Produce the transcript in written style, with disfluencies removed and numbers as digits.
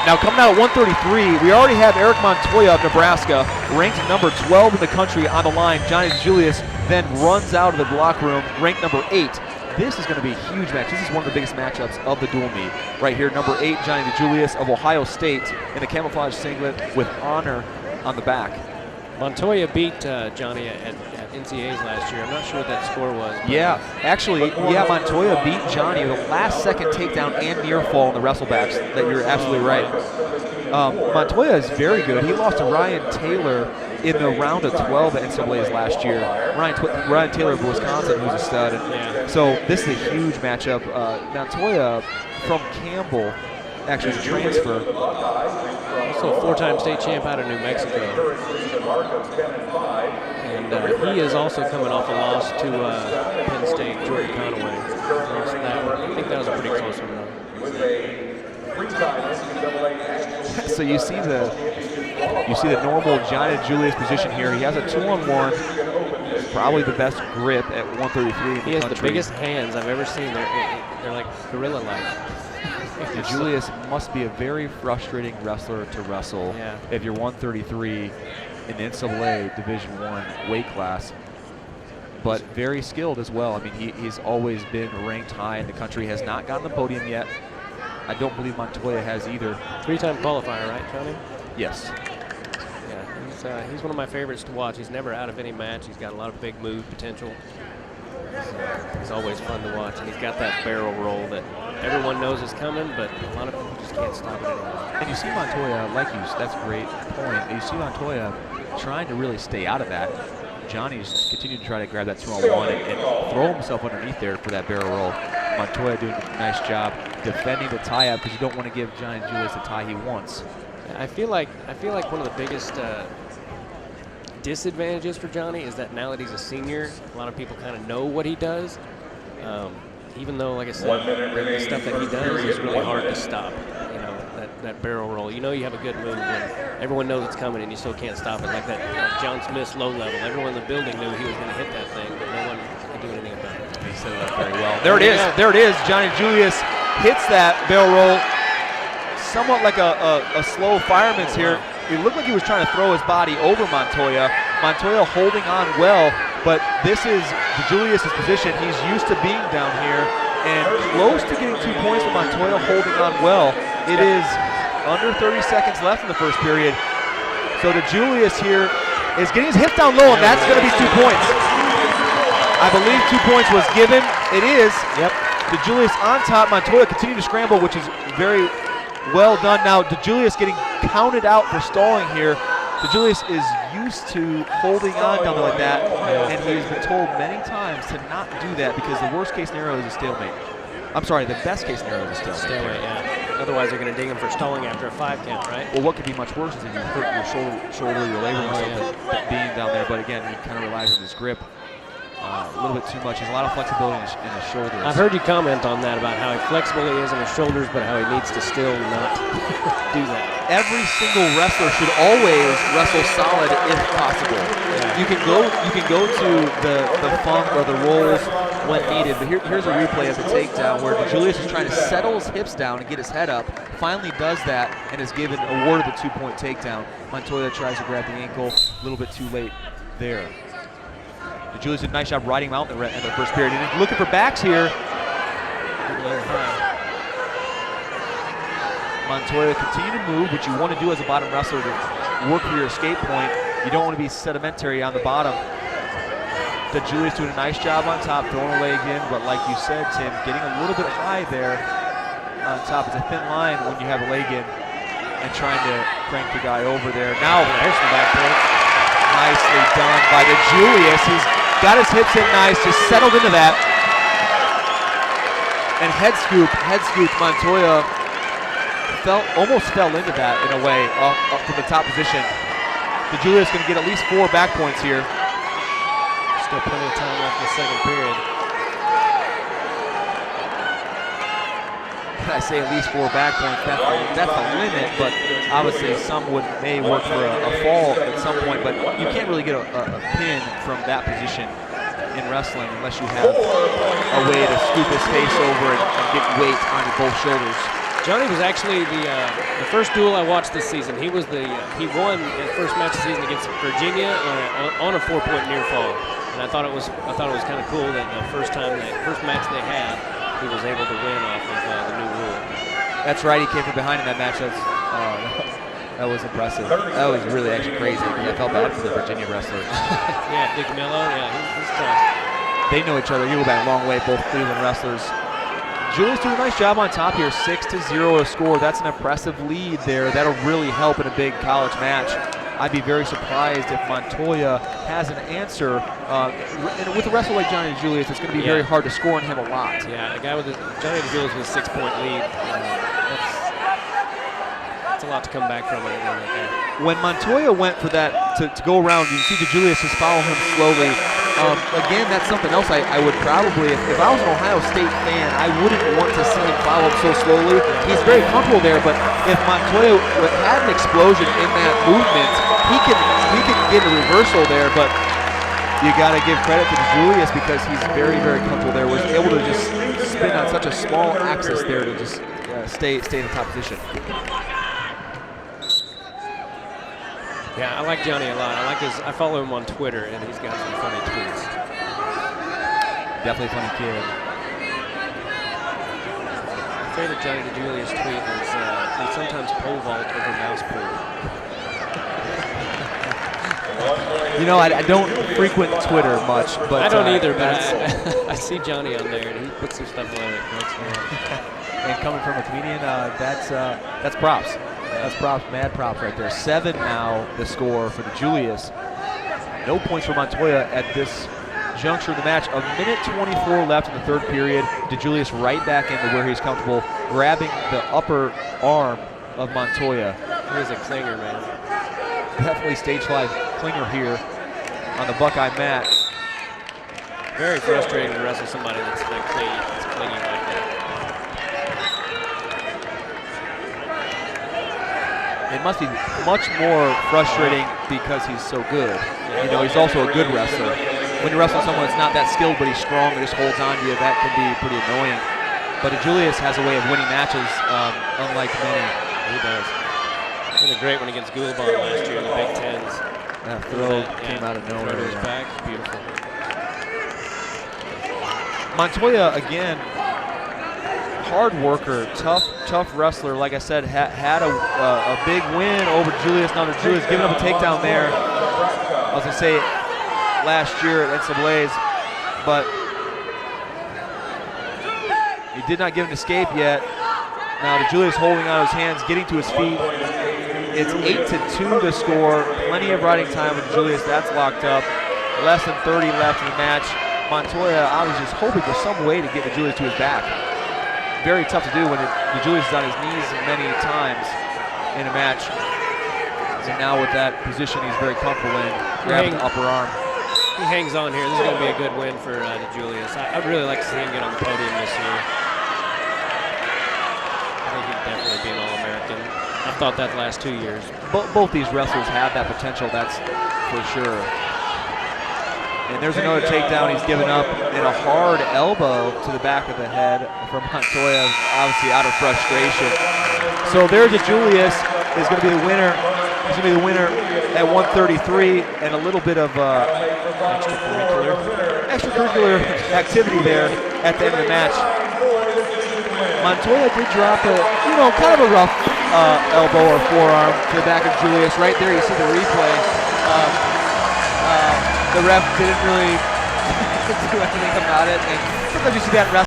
Now coming out at 133, we already have Eric Montoya of Nebraska, ranked number 12 in the country on the line. Johnni DiJulius then runs out of the locker room, ranked number 8. This is going to be a huge match. This is one of the biggest matchups of the dual meet. Right here, number 8, Johnni DiJulius of Ohio State in the camouflage singlet with honor on the back. Montoya beat Johnni at NCAAs last year. I'm not sure what that score was. Yeah, actually, Montoya beat Johnni with a last-second takedown and near fall in the wrestlebacks. That you're absolutely right. Montoya is very good. He lost to Ryan Taylor in the round of 12 at NCAAs last year. Ryan Taylor of Wisconsin, who's a stud. So this is a huge matchup. Montoya from Campbell, actually a transfer. Also a 4-time state champ out of New Mexico. And he is also coming off a loss to Penn State, Jordan Conaway. I think that was a pretty close one, though. So you see the normal Johnni DiJulius position here. He has a 2-on-1, probably the best grip at 133. He has the biggest hands I've ever seen. They're like gorilla-like. DiJulius must be a very frustrating wrestler to wrestle if you're 133 in the NCAA Division I weight class, but very skilled as well. I mean, he's always been ranked high in the country, has not gotten the podium yet. I don't believe Montoya has either. 3-time qualifier, right, Johnny? Yes. Yeah, he's one of my favorites to watch. He's never out of any match. He's got a lot of big move potential. He's always fun to watch, and he's got that barrel roll that everyone knows is coming, but a lot of people just can't stop it anymore. And you see Montoya, that's a great point. You see Montoya trying to really stay out of that. Johnny's continuing to try to grab that 2-on-1 and throw himself underneath there for that barrel roll. Montoya doing a nice job defending the tie-up because you don't want to give Johnni DiJulius the tie he wants. I feel like one of the biggest disadvantages for Johnny is that now that he's a senior, a lot of people kind of know what he does. Even though, like I said, the stuff that he does is really hard to stop. You know, that barrel roll. You know you have a good move when everyone knows it's coming and you still can't stop it. Like that John Smith's low level. Everyone in the building knew he was going to hit that thing, but no one could do anything about it. He set it up very well. There it is. There it is. Johnni DiJulius hits that barrel roll. Somewhat like a slow fireman's here. It looked like he was trying to throw his body over Montoya. Montoya holding on well, but this is DiJulius' position. He's used to being down here and close to getting 2 points with Montoya holding on well. It is under 30 seconds left in the first period. So DiJulius here is getting his hips down low, and that's going to be 2 points. I believe 2 points was given. It is. Yep. DiJulius on top. Montoya continuing to scramble, which is very well done. Now DiJulius getting counted out for stalling here. DiJulius is used to holding on down there like that, and he's been told many times to not do that because the worst case scenario is a stalemate. I'm sorry, the best case scenario is a stalemate. Otherwise, they're going to ding him for stalling after a 5 count, right? Well, what could be much worse is if you hurt your shoulder, your labrum or something being down there. But again, he kind of relies on his grip a little bit too much. He has a lot of flexibility in his shoulders. I've heard you comment on that about how flexible he is in his shoulders, but how he needs to still not do that. Every single wrestler should always wrestle solid if possible. You can go to the funk or the rolls when needed, but here's a replay of the takedown where DiJulius is trying to settle his hips down and get his head up. Finally does that and is given awarded the 2-point takedown. Montoya tries to grab the ankle, a little bit too late there. DiJulius did a nice job riding him out in the first period. And looking for backs here. Montoya continue to move, which you want to do as a bottom wrestler to work for your escape point. You don't want to be sedimentary on the bottom. DiJulius doing a nice job on top, throwing a leg in, but like you said, Tim, getting a little bit high there on top. It's a thin line when you have a leg in and trying to crank the guy over there. Now, there's the back point. Nicely done by DiJulius. He's got his hips in nice, just settled into that. And head scoop, Montoya almost fell into that in a way, up from the top position. DiJulius going to get at least 4 back points here. Still plenty of time left in the second period. I say at least 4 back points. That's the limit, but obviously some may work for a fall at some point, but you can't really get a pin from that position in wrestling unless you have a way to scoop his face over and get weight on both shoulders. Johnny was actually the first duel I watched this season. He was he won the first match of the season against Virginia on a 4-point near fall, and I thought it was kind of cool that the first match they had, he was able to win off of the new rule. That's right. He came from behind in that match. That was impressive. That was really actually crazy because I felt bad for the Virginia wrestlers. Yeah, Dick Mello. Yeah, he's tough. They know each other. You go back a long way, both Cleveland wrestlers. Julius doing a nice job on top here, 6-0 to score. That's an impressive lead there. That'll really help in a big college match. I'd be very surprised if Montoya has an answer. And with a wrestler like Johnni DiJulius, it's going to be very hard to score on him a lot. Yeah, a guy with Johnni DiJulius with a 6-point lead. That's a lot to come back from. When Montoya went for that to go around, you see DiJulius just follow him slowly. Again, that's something else I would probably, if I was an Ohio State fan, I wouldn't want to see him follow up so slowly. He's very comfortable there, but if Montoya had an explosion in that movement, he can get a reversal there, but you got to give credit to DiJulius because he's very, very comfortable there. Was able to just spin on such a small axis there to just stay in the top position. Yeah, I like Johnny a lot. I follow him on Twitter, and he's got some funny tweets. Definitely a funny kid. My favorite Johnni DiJulius tweet is he sometimes pole vault over mouse pool. You know, I don't frequent Twitter much, but I don't either. But I see Johnny on there, and he puts some stuff on it. And coming from a comedian, that's props. That's props, mad props right there. 7 now, the score for DiJulius. No points for Montoya at this juncture of the match. A minute 24 left in the third period. DiJulius right back into where he's comfortable, grabbing the upper arm of Montoya. He is a clinger, man. Definitely stage 5 clinger here on the Buckeye mat. Very frustrating to wrestle somebody that's clinging like that. It must be much more frustrating because he's so good. You know, he's also a good wrestler. When you're wrestling someone that's not that skilled but he's strong and just holds on to you, that can be pretty annoying. But DiJulius has a way of winning matches, unlike many. He does. He did great when against Goulabon last year in the Big Tens. That throw came out of nowhere. Throw to his back, beautiful. Montoya, again, hard worker, tough wrestler. Like I said, had a big win over DiJulius. Now DiJulius giving up a takedown there. I was going to say last year at NCAA's, but he did not give an escape yet. Now DiJulius holding on his hands, getting to his feet. It's 8-2 to score. Plenty of riding time with DiJulius. That's locked up. Less than 30 left in the match. Montoya, I was just hoping for some way to get DiJulius to his back. Very tough to do when DiJulius is on his knees many times in a match. And now with that position he's very comfortable in, grabbing the upper arm. He hangs on here. This is going to be a good win for DiJulius. I'd really like to see him get on the podium this year. I think he'd definitely be an All-American. I've thought that the last 2 years. Both these wrestlers have that potential, that's for sure. And there's another takedown he's given up, and a hard elbow to the back of the head from Montoya, obviously out of frustration. So there's DiJulius is going to be the winner. He's going to be the winner at 133, and a little bit of extracurricular activity there at the end of the match. Montoya did drop kind of a rough elbow or forearm to the back of DiJulius. Right there, you see the replay. The ref didn't really do anything about it, and sometimes you see that in wrestling.